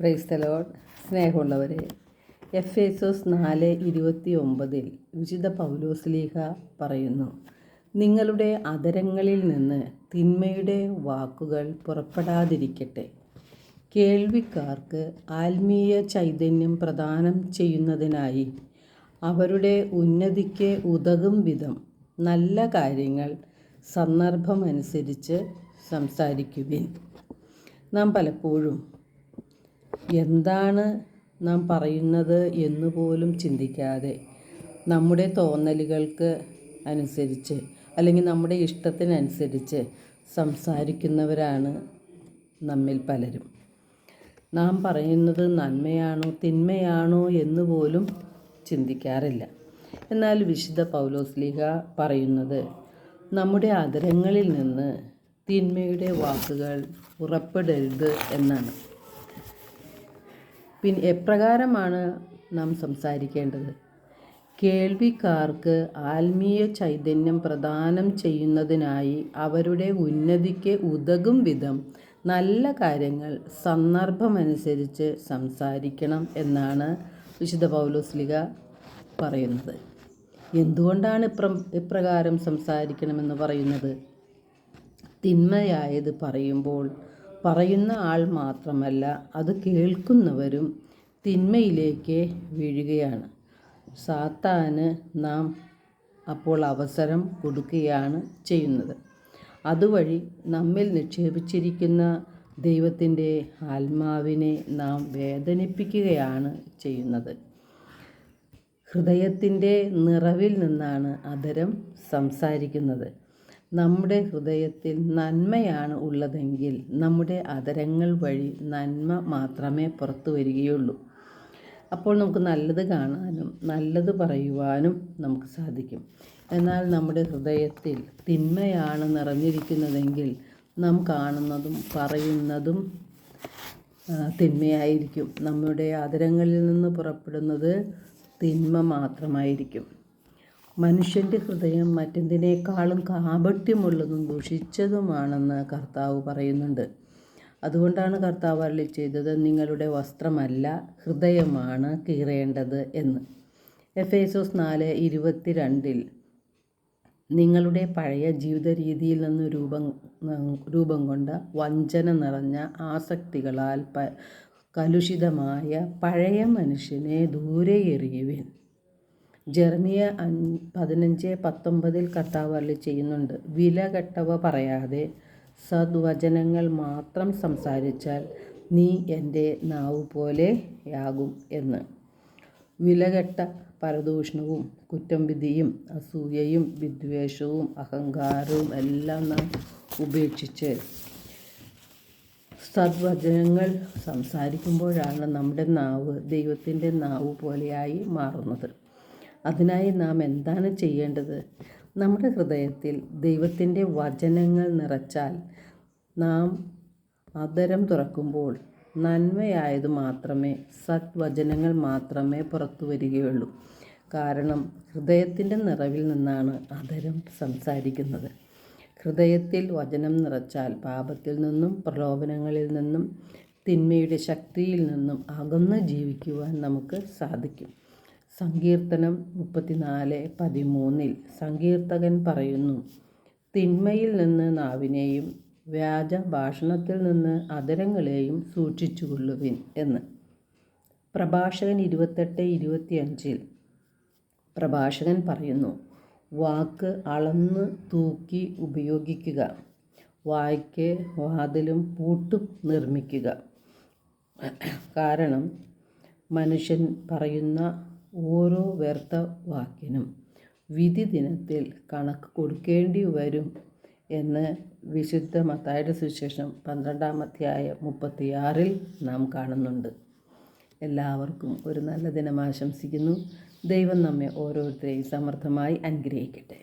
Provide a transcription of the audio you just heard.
Praise the Lord. സ്നേഹമുള്ളവരെ, എഫേസോസ് 4:29 വിശുദ്ധ പൗലോസ്ലീഹ പറയുന്നു, നിങ്ങളുടെ അധരങ്ങളിൽ നിന്ന് തിന്മയുടെ വാക്കുകൾ പുറപ്പെടാതിരിക്കട്ടെ. കേൾവിക്കാർക്ക് ആത്മീയ ചൈതന്യം പ്രദാനം ചെയ്യുന്നതിനായി അവരുടെ ഉന്നതിക്ക് ഉതകും വിധം നല്ല കാര്യങ്ങൾ സന്ദർഭമനുസരിച്ച് സംസാരിക്കുവിൻ. നാം പലപ്പോഴും എന്താണ് നാം പറയുന്നത് എന്നുപോലും ചിന്തിക്കാതെ നമ്മുടെ തോന്നലുകൾക്ക് അനുസരിച്ച് അല്ലെങ്കിൽ നമ്മുടെ ഇഷ്ടത്തിനനുസരിച്ച് സംസാരിക്കുന്നവരാണ് നമ്മിൽ പലരും. നാം പറയുന്നത് നന്മയാണോ തിന്മയാണോ എന്നുപോലും ചിന്തിക്കാറില്ല. എന്നാൽ വിശുദ്ധ പൗലോസ്ലീഹ പറയുന്നത് നമ്മുടെ അധരങ്ങളിൽ നിന്ന് തിന്മയുടെ വാക്കുകൾ പുറപ്പെടരുത് എന്നാണ്. പിന്നെ എപ്രകാരമാണ് നാം സംസാരിക്കേണ്ടത്? കേൾവിക്കാർക്ക് ആത്മീയ ചൈതന്യം പ്രദാനം ചെയ്യുന്നതിനായി അവരുടെ ഉന്നതിക്ക് ഉതകും വിധം നല്ല കാര്യങ്ങൾ സന്ദർഭമനുസരിച്ച് സംസാരിക്കണം എന്നാണ് വിശുദ്ധ പൗലോസ്ലീഹ പറയുന്നത്. എന്തുകൊണ്ടാണ് ഇപ്രകാരം സംസാരിക്കണമെന്ന് പറയുന്നത്? തിന്മയായത് പറയുമ്പോൾ പറയുന്ന ആൾ മാത്രമല്ല, അത് കേൾക്കുന്നവരും തിന്മയിലേക്ക് വീഴുകയാണ്. സാത്താന് നാം അപ്പോൾ അവസരം കൊടുക്കുകയാണ് ചെയ്യുന്നത്. അതുവഴി നമ്മിൽ നിക്ഷേപിച്ചിരിക്കുന്ന ദൈവത്തിൻ്റെ ആത്മാവിനെ നാം വേദനിപ്പിക്കുകയാണ് ചെയ്യുന്നത്. ഹൃദയത്തിൻ്റെ നിറവിൽ നിന്നാണ് അധരം സംസാരിക്കുന്നത്. നമ്മുടെ ഹൃദയത്തിൽ നന്മയാണ് ഉള്ളതെങ്കിൽ നമ്മുടെ അധരങ്ങൾ വഴി നന്മ മാത്രമേ പുറത്തു വരികയുള്ളൂ. അപ്പോൾ നമുക്ക് നല്ലത് കാണാനും നല്ലത് പറയുവാനും നമുക്ക് സാധിക്കും. എന്നാൽ നമ്മുടെ ഹൃദയത്തിൽ തിന്മയാണ് നിറഞ്ഞിരിക്കുന്നതെങ്കിൽ നാം കാണുന്നതും പറയുന്നതും തിന്മയായിരിക്കും. നമ്മുടെ അധരങ്ങളിൽ നിന്ന് പുറപ്പെടുന്നത് തിന്മ മാത്രമായിരിക്കും. മനുഷ്യൻ്റെ ഹൃദയം മറ്റെന്തിനേക്കാളും കാപട്യമുള്ളതും ദുഷിച്ചതുമാണെന്ന് കർത്താവ് പറയുന്നുണ്ട്. അതുകൊണ്ടാണ് കർത്താവ് അരുളി ചെയ്തത്, നിങ്ങളുടെ വസ്ത്രമല്ല ഹൃദയമാണ് കീറേണ്ടത് എന്ന്. എഫേസോസ് 4:22 നിങ്ങളുടെ പഴയ ജീവിത രീതിയിൽ നിന്ന് രൂപം കൊണ്ട വഞ്ചന നിറഞ്ഞ ആസക്തികളാൽ കലുഷിതമായ പഴയ മനുഷ്യനെ ദൂരെ എറിയുവിൻ. ജെറമിയ 15:19 കർത്താവ് അരുളി ചെയ്യുന്നുണ്ട്, വിലകെട്ടവ പറയാതെ സദ്വചനങ്ങൾ മാത്രം സംസാരിച്ചാൽ നീ എൻ്റെ നാവ് പോലെയാകും എന്ന്. വിലകെട്ട പരദൂഷണവും കുറ്റം വിധിയും അസൂയയും വിദ്വേഷവും അഹങ്കാരവും എല്ലാം നാം ഉപേക്ഷിച്ച് സദ്വചനങ്ങൾ സംസാരിക്കുമ്പോഴാണ് നമ്മുടെ നാവ് ദൈവത്തിൻ്റെ നാവ് പോലെയായി മാറുന്നത്. അതിനായി നാം എന്താണ് ചെയ്യേണ്ടത്? നമ്മുടെ ഹൃദയത്തിൽ ദൈവത്തിൻ്റെ വചനങ്ങൾ നിറച്ചാൽ നാം അധരം തുറക്കുമ്പോൾ നന്മയായത് മാത്രമേ, സദ്വചനങ്ങൾ മാത്രമേ പുറത്തു വരികയുള്ളൂ. കാരണം ഹൃദയത്തിൻ്റെ നിറവിൽ നിന്നാണ് അധരം സംസാരിക്കുന്നത്. ഹൃദയത്തിൽ വചനം നിറച്ചാൽ പാപത്തിൽ നിന്നും പ്രലോഭനങ്ങളിൽ നിന്നും തിന്മയുടെ ശക്തിയിൽ നിന്നും അകന്ന് ജീവിക്കുവാൻ നമുക്ക് സാധിക്കും. സങ്കീർത്തനം 34:13 സങ്കീർത്തകൻ പറയുന്നു, തിന്മയിൽ നിന്ന് നാവിനെയും വ്യാജ ഭാഷണത്തിൽ നിന്ന് അധരങ്ങളെയും സൂക്ഷിച്ചുകൊള്ളുവിൻ എന്ന്. പ്രഭാഷകൻ 28:25 പ്രഭാഷകൻ പറയുന്നു, വാക്ക് അളന്ന് തൂക്കി ഉപയോഗിക്കുക, വായ്ക്ക് വാതിലും പൂട്ടും നിർമ്മിക്കുക. കാരണം മനുഷ്യൻ പറയുന്ന ഓരോ വ്യർത്ഥ വാക്കിനും വിധി ദിനത്തിൽ കണക്ക് കൊടുക്കേണ്ടി വരും എന്ന് വിശുദ്ധ മത്തായിയുടെ സുവിശേഷം 12:36 നാം കാണുന്നുണ്ട്. എല്ലാവർക്കും ഒരു നല്ല ദിനം ആശംസിക്കുന്നു. ദൈവം നമ്മെ ഓരോരുത്തരെയും സമൃദ്ധമായി അനുഗ്രഹിക്കട്ടെ.